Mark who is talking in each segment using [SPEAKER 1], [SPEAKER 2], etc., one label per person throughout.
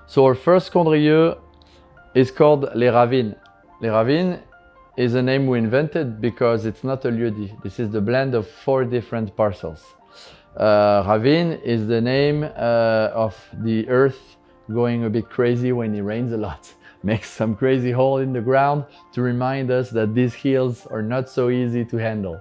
[SPEAKER 1] So our first Condrieu is called Les Ravines. Les Ravines is a name we invented because it's not a lieu-dit. This is the blend of 4 different parcels. Ravine is the name of the earth going a bit crazy when it rains a lot. Makes some crazy hole in the ground to remind us that these hills are not so easy to handle.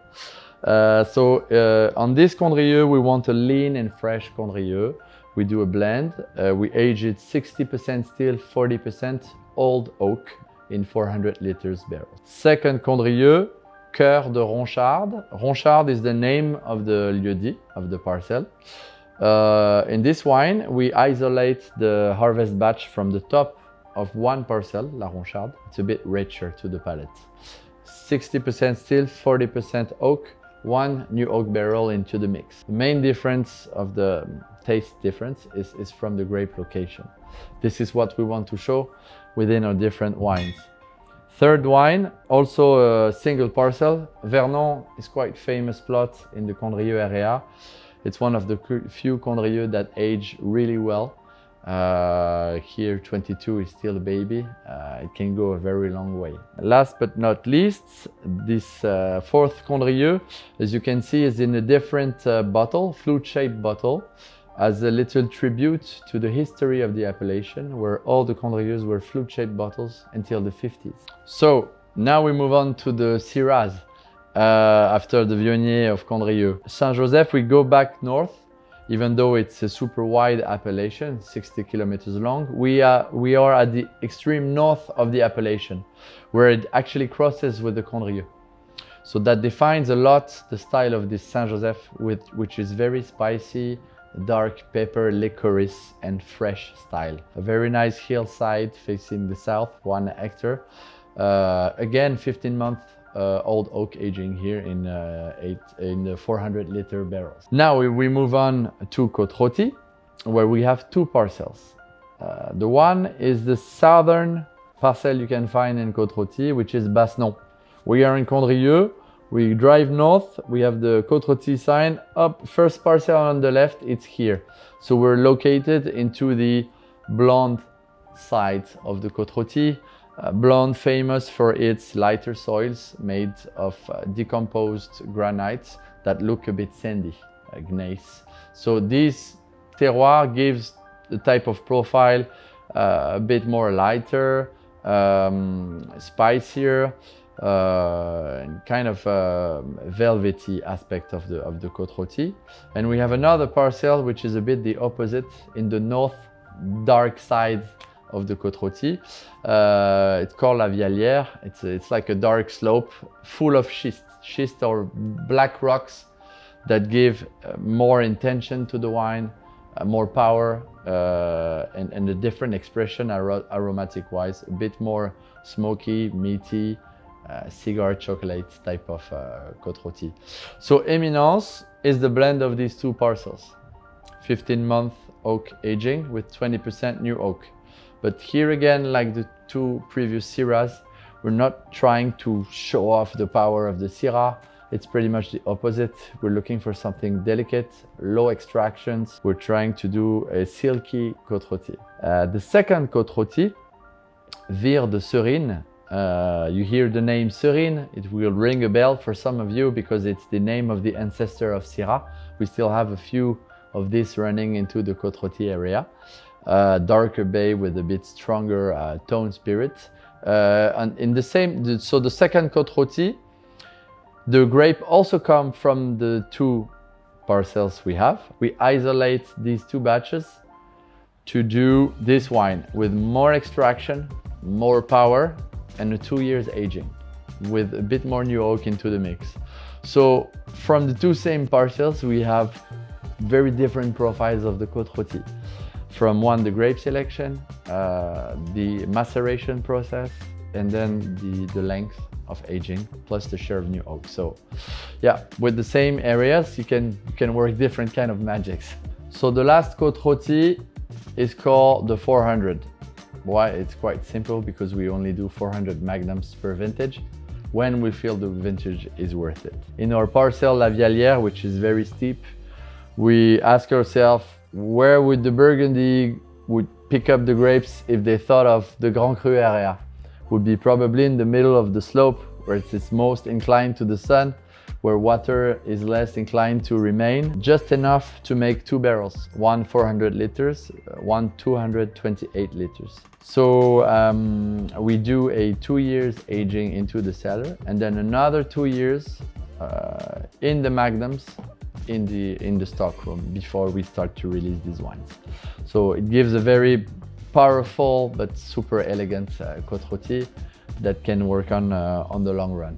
[SPEAKER 1] On this Condrieu, we want a lean and fresh Condrieu. We do a blend. We age it 60% still, 40% old oak in 400 liters barrels. Second Condrieu, Cœur de Ronchard. Ronchard is the name of the lieu-dit, of the parcel. In this wine, we isolate the harvest batch from the top of one parcel, La Ronchard. It's a bit richer to the palate. 60% still, 40% oak, 1 new oak barrel into the mix. The main difference of the taste difference is from the grape location. This is what we want to show within our different wines. Third wine, also a single parcel. Vernon is quite famous plot in the Condrieu area. It's one of the few Condrieu that age really well. Here 22 is still a baby. It can go a very long way. Last but not least, this fourth Condrieu, as you can see, is in a different bottle, flute-shaped bottle, as a little tribute to the history of the appellation, where all the Condrieux were flute-shaped bottles until the 50s. So now we move on to the Syrahs. After the Viognier of Condrieu. Saint-Joseph, we go back north, even though it's a super wide appellation, 60 kilometers long. We are at the extreme north of the appellation, where it actually crosses with the Condrieu. So that defines a lot the style of this Saint-Joseph, which is very spicy, dark pepper, licorice, and fresh style. A very nice hillside facing the south, 1 hectare. Again, 15-month old oak aging here in the 400-liter barrels. Now we move on to Côte-Rôtie, where we have 2 parcels. The one is the southern parcel you can find in Côte-Rôtie, which is Bassenon. We are in Condrieu. We drive north, we have the Côte-Rôtie sign up, first parcel on the left, it's here. So we're located into the blonde side of the Côte-Rôtie. Blonde famous for its lighter soils made of decomposed granites that look a bit sandy, gneiss. So this terroir gives the type of profile a bit more lighter, spicier, and kind of velvety aspect of the Côte-Rôtie. And we have another parcel which is a bit the opposite in the north dark side of the Côte-Rôtie. It's called La Vialière. It's like a dark slope full of schist or black rocks that give more intention to the wine, more power, and a different expression aromatic wise, a bit more smoky, meaty, cigar chocolate type of Côte-Rôtie. So Éminence is the blend of these 2 parcels. 15-month oak aging with 20% new oak. But here again, like the 2 previous Syrahs, we're not trying to show off the power of the Syrah. It's pretty much the opposite. We're looking for something delicate, low extractions. We're trying to do a silky Côte-Rôtie. The second Côte-Rôtie, Vire de Serine. You hear the name Serine, it will ring a bell for some of you because it's the name of the ancestor of Syrah. We still have a few of this running into the Côte-Rôtie area. Darker bay with a bit stronger tone spirit. And in the same, so the second Côte-Rôtie, the grape also comes from the 2 parcels we have. We isolate these 2 batches to do this wine with more extraction, more power, and a 2 years aging with a bit more new oak into the mix. So from the 2 same parcels, we have very different profiles of the Côte-Rôtie. From one, the grape selection, the maceration process, and then the length of aging, plus the share of new oak. So yeah, with the same areas, you can work different kind of magics. So the last Côte-Rôtie is called the 400. Why? It's quite simple, because we only do 400 magnums per vintage when we feel the vintage is worth it. In our parcel La Vialière, which is very steep, we ask ourselves, where would the Burgundy would pick up the grapes if they thought of the Grand Cru area. Would be probably in the middle of the slope where it's most inclined to the sun, where water is less inclined to remain, just enough to make 2 barrels, one 400 liters, one 228 liters. So we do a 2 years aging into the cellar, and then another 2 years in the magnums in the stockroom before we start to release these wines. So it gives a very powerful but super elegant Côte Rôtie that can work on the long run.